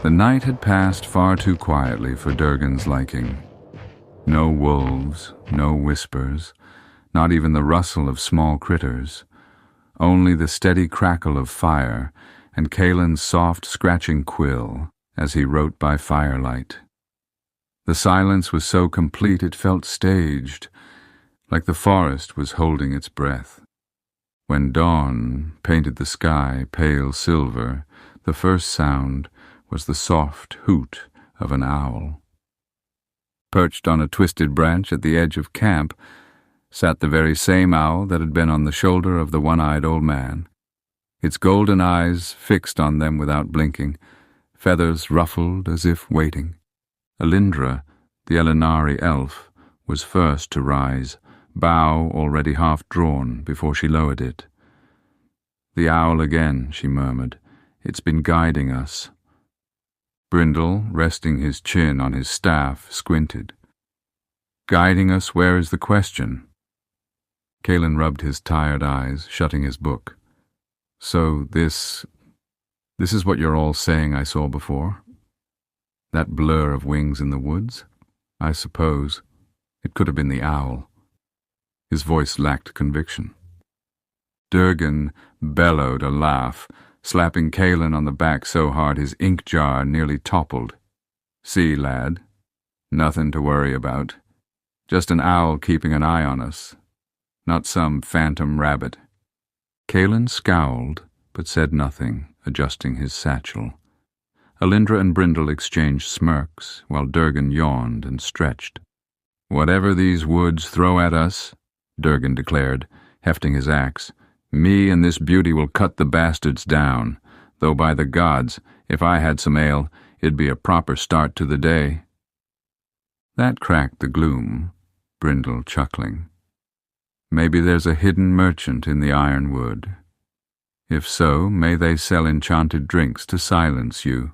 The night had passed far too quietly for Durgan's liking. No wolves, no whispers, not even the rustle of small critters, only the steady crackle of fire and Kalen's soft scratching quill as he wrote by firelight. The silence was so complete it felt staged, like the forest was holding its breath. When dawn painted the sky pale silver, the first sound was the soft hoot of an owl. Perched on a twisted branch at the edge of camp sat the very same owl that had been on the shoulder of the one-eyed old man, its golden eyes fixed on them without blinking, feathers ruffled as if waiting. Alindra, the Elinari elf, was first to rise, bow already half drawn before she lowered it. "The owl again," she murmured. "It's been guiding us." Brindle, resting his chin on his staff, squinted. "Guiding us, where is the question?" Kalen rubbed his tired eyes, shutting his book. "So this is what you're all saying I saw before? That blur of wings in the woods? I suppose. It could have been the owl." His voice lacked conviction. Durgan bellowed a laugh, slapping Kalen on the back so hard his ink jar nearly toppled. "See, lad, nothing to worry about. Just an owl keeping an eye on us, not some phantom rabbit." Kalen scowled, but said nothing, adjusting his satchel. Alindra and Brindle exchanged smirks, while Durgan yawned and stretched. "Whatever these woods throw at us," Durgan declared, hefting his axe, "me and this beauty will cut the bastards down, though by the gods, if I had some ale, it'd be a proper start to the day." That cracked the gloom, Brindle chuckling. "Maybe there's a hidden merchant in the ironwood. If so, may they sell enchanted drinks to silence you."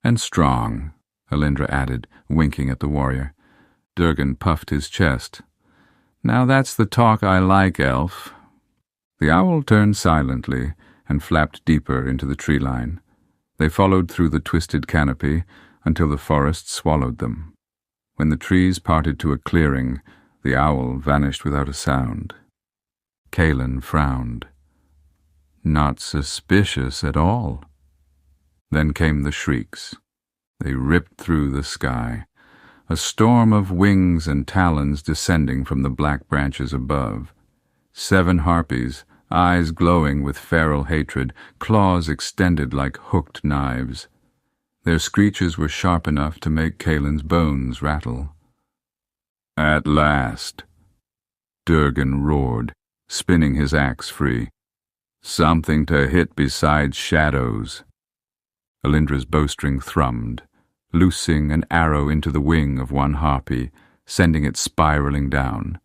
"And strong," Alindra added, winking at the warrior. Durgan puffed his chest. "Now that's the talk I like, elf." The owl turned silently and flapped deeper into the tree line. They followed through the twisted canopy until the forest swallowed them. When the trees parted to a clearing, the owl vanished without a sound. Kalen frowned. "Not suspicious at all." Then came the shrieks. They ripped through the sky, a storm of wings and talons descending from the black branches above. 7 harpies, eyes glowing with feral hatred, claws extended like hooked knives. Their screeches were sharp enough to make Kalen's bones rattle. "At last," Durgan roared, spinning his axe free. "Something to hit besides shadows." Alindra's bowstring thrummed, loosing an arrow into the wing of one harpy, sending it spiraling down.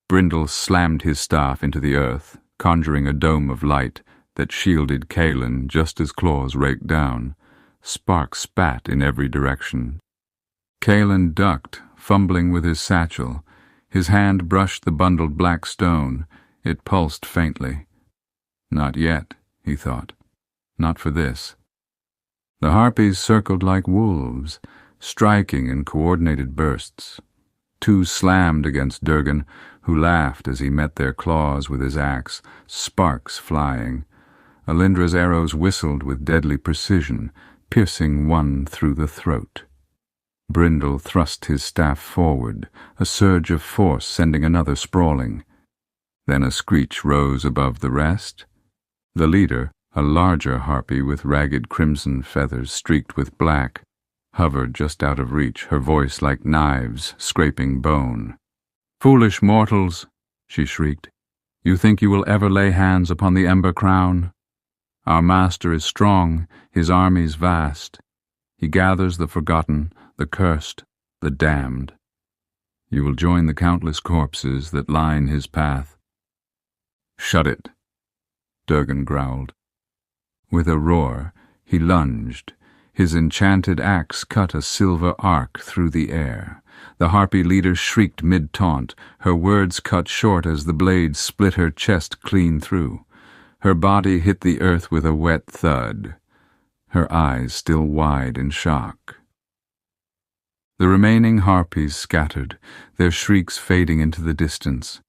Brindle slammed his staff into the earth, conjuring a dome of light that shielded Kalen just as claws raked down. Sparks spat in every direction. Kalen ducked, fumbling with his satchel. His hand brushed the bundled black stone. It pulsed faintly. Not yet, he thought. Not for this. The harpies circled like wolves, striking in coordinated bursts. 2 slammed against Durgan, who laughed as he met their claws with his axe, sparks flying. Alindra's arrows whistled with deadly precision, piercing one through the throat. Brindle thrust his staff forward, a surge of force sending another sprawling. Then a screech rose above the rest. The leader, a larger harpy with ragged crimson feathers streaked with black, hovered just out of reach, her voice like knives scraping bone. "Foolish mortals," she shrieked, "you think you will ever lay hands upon the Ember Crown? Our master is strong, his armies vast. He gathers the forgotten, the cursed, the damned. You will join the countless corpses that line his path." "Shut it," Durgan growled. With a roar, he lunged. His enchanted axe cut a silver arc through the air. The harpy leader shrieked mid-taunt, her words cut short as the blade split her chest clean through. Her body hit the earth with a wet thud. her eyes still wide in shock. The remaining harpies scattered, their shrieks fading into the distance.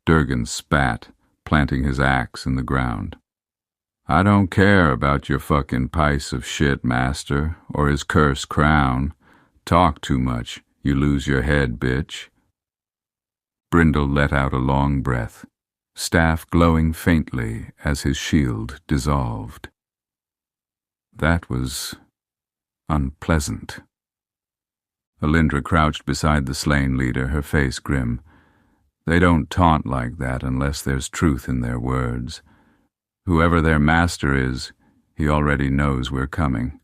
Durgan spat, planting his axe in the ground. "I don't care about your fucking piece of shit master, or his cursed crown. Talk too much, you lose your head, bitch." Brindle let out a long breath, staff glowing faintly as his shield dissolved. That was unpleasant. Alindra crouched beside the slain leader, her face grim. They don't taunt like that unless there's truth in their words. Whoever their master is, he already knows we're coming.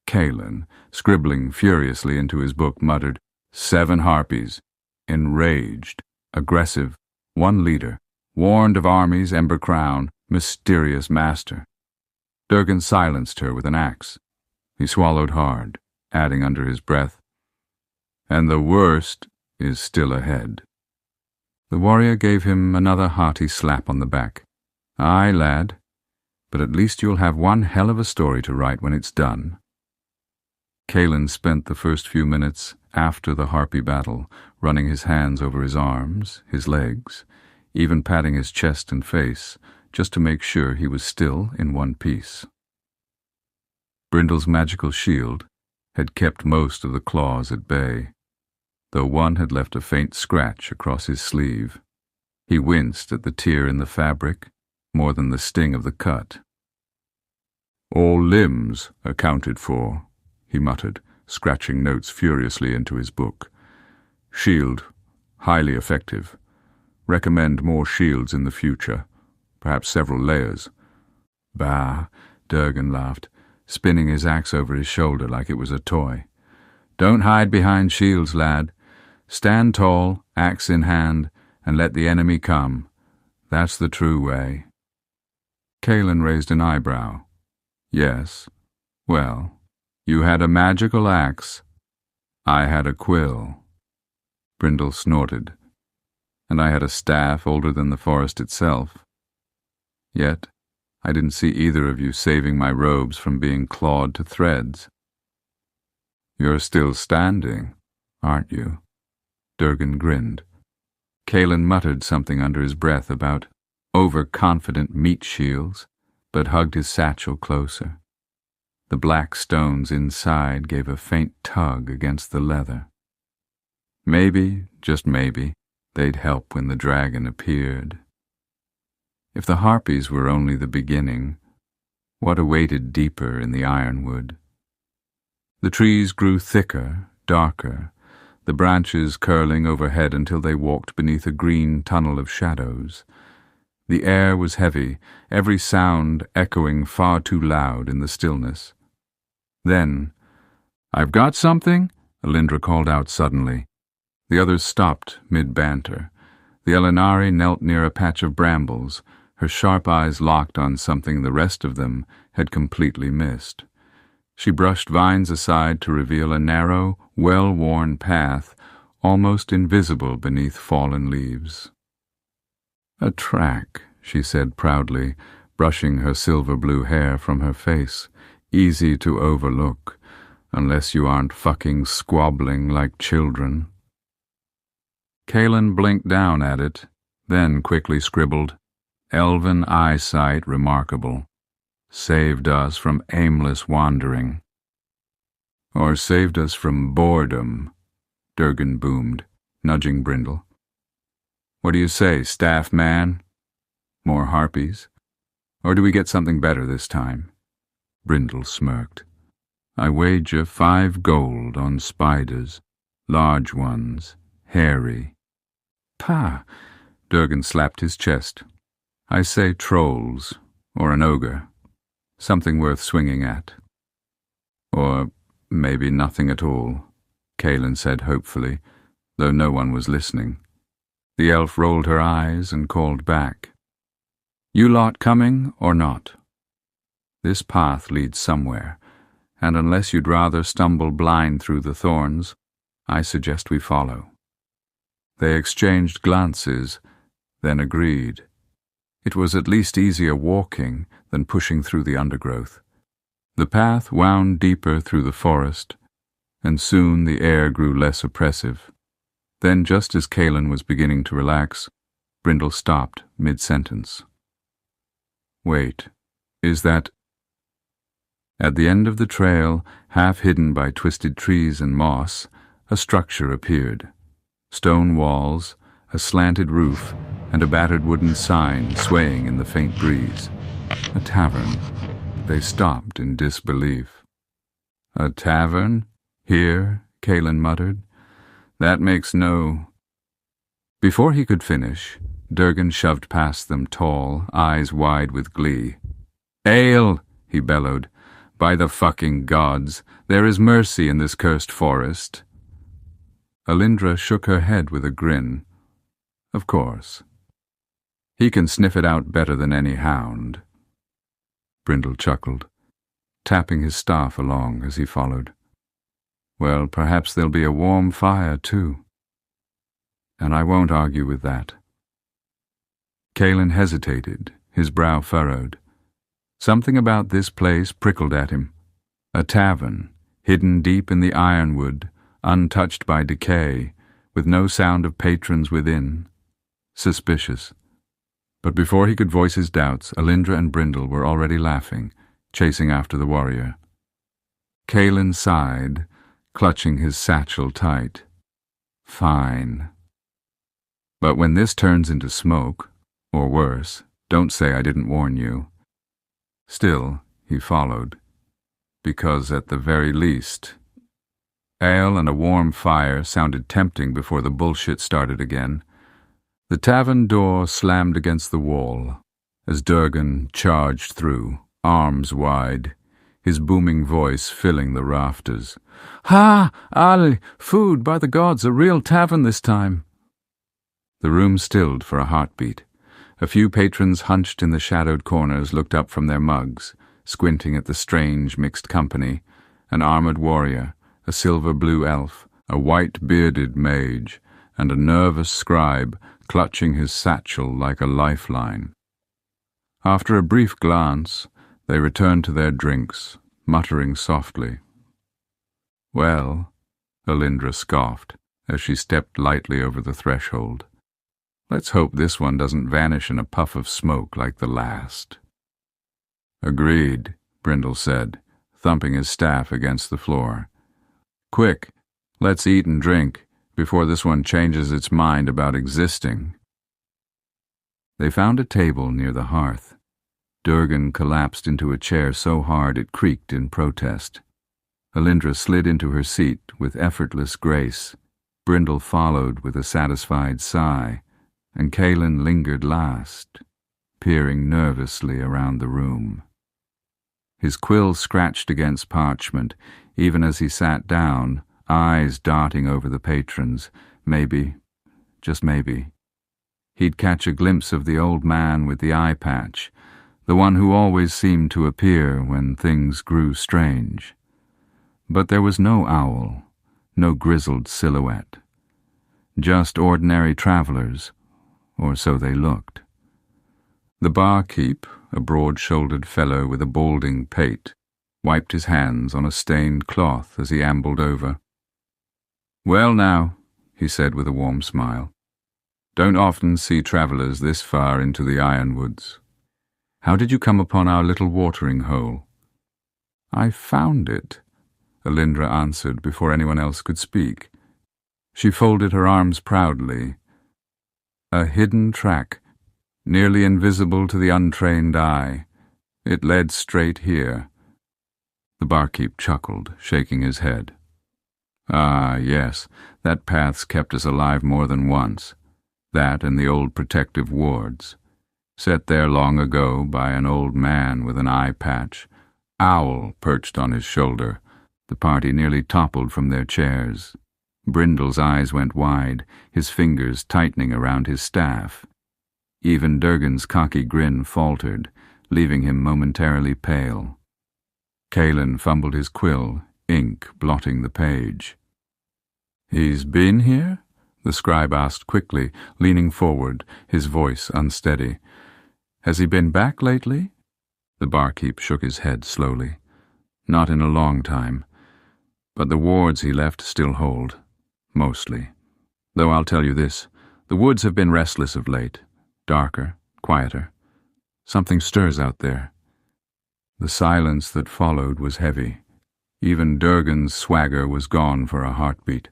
Kalen, scribbling furiously into his book, muttered, 7 harpies. Enraged, aggressive, one leader, warned of armies, ember crown, mysterious master. Durgan silenced her with an axe. He swallowed hard, adding under his breath, "And the worst is still ahead." The warrior gave him another hearty slap on the back. "Aye, lad, but at least you'll have one hell of a story to write when it's done." Kalen spent the first few minutes after the harpy battle running his hands over his arms, his legs, even patting his chest and face, just to make sure he was still in one piece. Brindle's magical shield had kept most of the claws at bay, though one had left a faint scratch across his sleeve. He winced at the tear in the fabric more than the sting of the cut. "All limbs accounted for," he muttered, scratching notes furiously into his book. "Shield, highly effective. Recommend more shields in the future, perhaps several layers." "Bah," Durgan laughed, spinning his axe over his shoulder like it was a toy. "Don't hide behind shields, lad. Stand tall, axe in hand, and let the enemy come. That's the true way." Kalen raised an eyebrow. "Yes. Well, you had a magical axe. I had a quill." Brindle snorted. "And I had a staff older than the forest itself. Yet, I didn't see either of you saving my robes from being clawed to threads." "You're still standing, aren't you?" Durgan grinned. Kalen muttered something under his breath about overconfident meat shields, but hugged his satchel closer. The black stones inside gave a faint tug against the leather. Maybe, just maybe, they'd help when the dragon appeared. If the harpies were only the beginning, what awaited deeper in the ironwood? The trees grew thicker, darker, the branches curling overhead until they walked beneath a green tunnel of shadows. The air was heavy, every sound echoing far too loud in the stillness. Then, "I've got something?" Alindra called out suddenly. The others stopped mid-banter. The Elinari knelt near a patch of brambles, her sharp eyes locked on something the rest of them had completely missed. She brushed vines aside to reveal a narrow, well-worn path, almost invisible beneath fallen leaves. "A track," she said proudly, brushing her silver-blue hair from her face, "easy to overlook, unless you aren't fucking squabbling like children." Kalen blinked down at it, then quickly scribbled, "Elven eyesight remarkable. Saved us from aimless wandering." "Or saved us from boredom," Durgan boomed, nudging Brindle. "What do you say, staff man? More harpies? Or do we get something better this time?" Brindle smirked. "I wager 5 gold on spiders, large ones, hairy." "Pah!" Durgan slapped his chest. "I say trolls, or an ogre. Something worth swinging at." "Or maybe nothing at all," Kalen said hopefully, though no one was listening. The elf rolled her eyes and called back, "You lot coming or not? This path leads somewhere, and unless you'd rather stumble blind through the thorns, I suggest we follow." They exchanged glances, then agreed. It was at least easier walking than pushing through the undergrowth. The path wound deeper through the forest, and soon the air grew less oppressive. Then, just as Kaelin was beginning to relax, Brindle stopped mid-sentence. Wait, is that... At the end of the trail, half hidden by twisted trees and moss, a structure appeared. Stone walls, a slanted roof, and a battered wooden sign swaying in the faint breeze. A tavern. They stopped in disbelief. A tavern? Here? Kaelin muttered. That makes no... Before he could finish, Durgan shoved past them, tall, eyes wide with glee. Ale! He bellowed. By the fucking gods, there is mercy in this cursed forest. Alindra shook her head with a grin. Of course. He can sniff it out better than any hound. Brindle chuckled, tapping his staff along as he followed. Well, perhaps there'll be a warm fire, too. And I won't argue with that. Kaelin hesitated, his brow furrowed. Something about this place prickled at him. A tavern, hidden deep in the ironwood, untouched by decay, with no sound of patrons within. Suspicious. But before he could voice his doubts, Alindra and Brindle were already laughing, chasing after the warrior. Kaelin sighed, clutching his satchel tight. Fine. But when this turns into smoke, or worse, don't say I didn't warn you. Still, he followed, because at the very least... Ale and a warm fire sounded tempting before the bullshit started again. The tavern door slammed against the wall as Durgan charged through, arms wide, his booming voice filling the rafters. Ha! Ali! Food, by the gods, a real tavern this time! The room stilled for a heartbeat. A few patrons hunched in the shadowed corners looked up from their mugs, squinting at the strange mixed company, an armored warrior, a silver-blue elf, a white-bearded mage, and a nervous scribe clutching his satchel like a lifeline. After a brief glance, they returned to their drinks, muttering softly. Well, Alindra scoffed as she stepped lightly over the threshold. Let's hope this one doesn't vanish in a puff of smoke like the last. Agreed, Brindle said, thumping his staff against the floor. Quick, let's eat and drink before this one changes its mind about existing. They found a table near the hearth. Durgan collapsed into a chair so hard it creaked in protest. Alindra slid into her seat with effortless grace. Brindle followed with a satisfied sigh, and Kaelin lingered last, peering nervously around the room. His quill scratched against parchment, even as he sat down, eyes darting over the patrons. Maybe, just maybe, he'd catch a glimpse of the old man with the eye patch, the one who always seemed to appear when things grew strange. But there was no owl, no grizzled silhouette. Just ordinary travelers, or so they looked. The barkeep, a broad-shouldered fellow with a balding pate, wiped his hands on a stained cloth as he ambled over. Well now, he said with a warm smile, don't often see travellers this far into the ironwoods. How did you come upon our little watering hole? I found it, Alindra answered before anyone else could speak. She folded her arms proudly. A hidden track, nearly invisible to the untrained eye. It led straight here. The barkeep chuckled, shaking his head. Ah, yes, that path's kept us alive more than once. That and the old protective wards. Set there long ago by an old man with an eye patch, owl perched on his shoulder. The party nearly toppled from their chairs. Brindle's eyes went wide, his fingers tightening around his staff. Even Durgan's cocky grin faltered, leaving him momentarily pale. Kaelin fumbled his quill, ink blotting the page. He's been here? The scribe asked quickly, leaning forward, his voice unsteady. Has he been back lately? The barkeep shook his head slowly. Not in a long time. But the wards he left still hold. Mostly. Though I'll tell you this, the woods have been restless of late. Darker, quieter. Something stirs out there. The silence that followed was heavy. Even Durgan's swagger was gone for a heartbeat.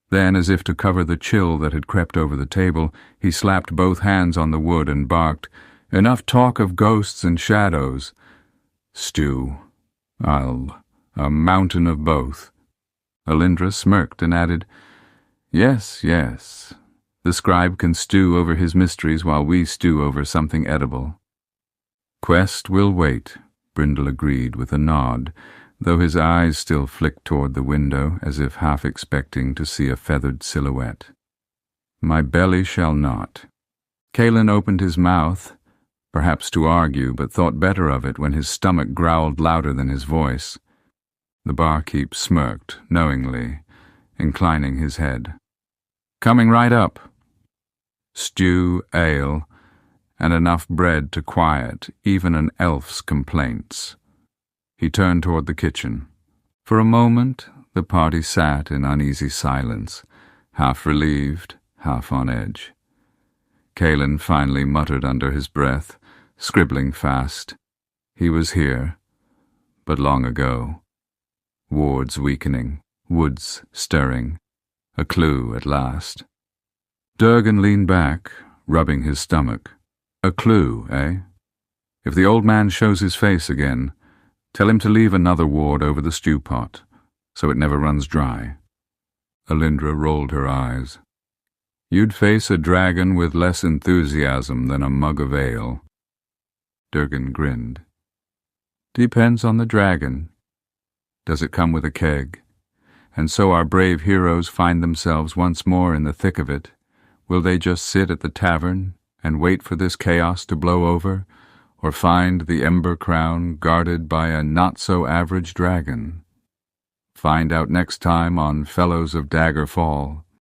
Then, as if to cover the chill that had crept over the table, he slapped both hands on the wood and barked, "Enough talk of ghosts and shadows. Stew. A mountain of both." Alindra smirked and added, "Yes, yes. The scribe can stew over his mysteries while we stew over something edible." "Quest will wait," Brindle agreed with a nod, though his eyes still flicked toward the window as if half expecting to see a feathered silhouette. "My belly shall not." Kalen opened his mouth, perhaps to argue, but thought better of it when his stomach growled louder than his voice. The barkeep smirked, knowingly, inclining his head. "Coming right up. Stew, ale, and enough bread to quiet even an elf's complaints." He turned toward the kitchen. For a moment, the party sat in uneasy silence, half relieved, half on edge. Kalen finally muttered under his breath, scribbling fast. He was here, but long ago. Wards weakening, woods stirring. A clue at last. Durgan leaned back, rubbing his stomach. "A clue, eh? If the old man shows his face again, tell him to leave another ward over the stew pot, so it never runs dry." Alindra rolled her eyes. "You'd face a dragon with less enthusiasm than a mug of ale." Durgan grinned. "Depends on the dragon. Does it come with a keg? And so our brave heroes find themselves once more in the thick of it. Will they just sit at the tavern and wait for this chaos to blow over, or find the ember crown guarded by a not-so-average dragon? Find out next time on Fellows of Dagger Fall.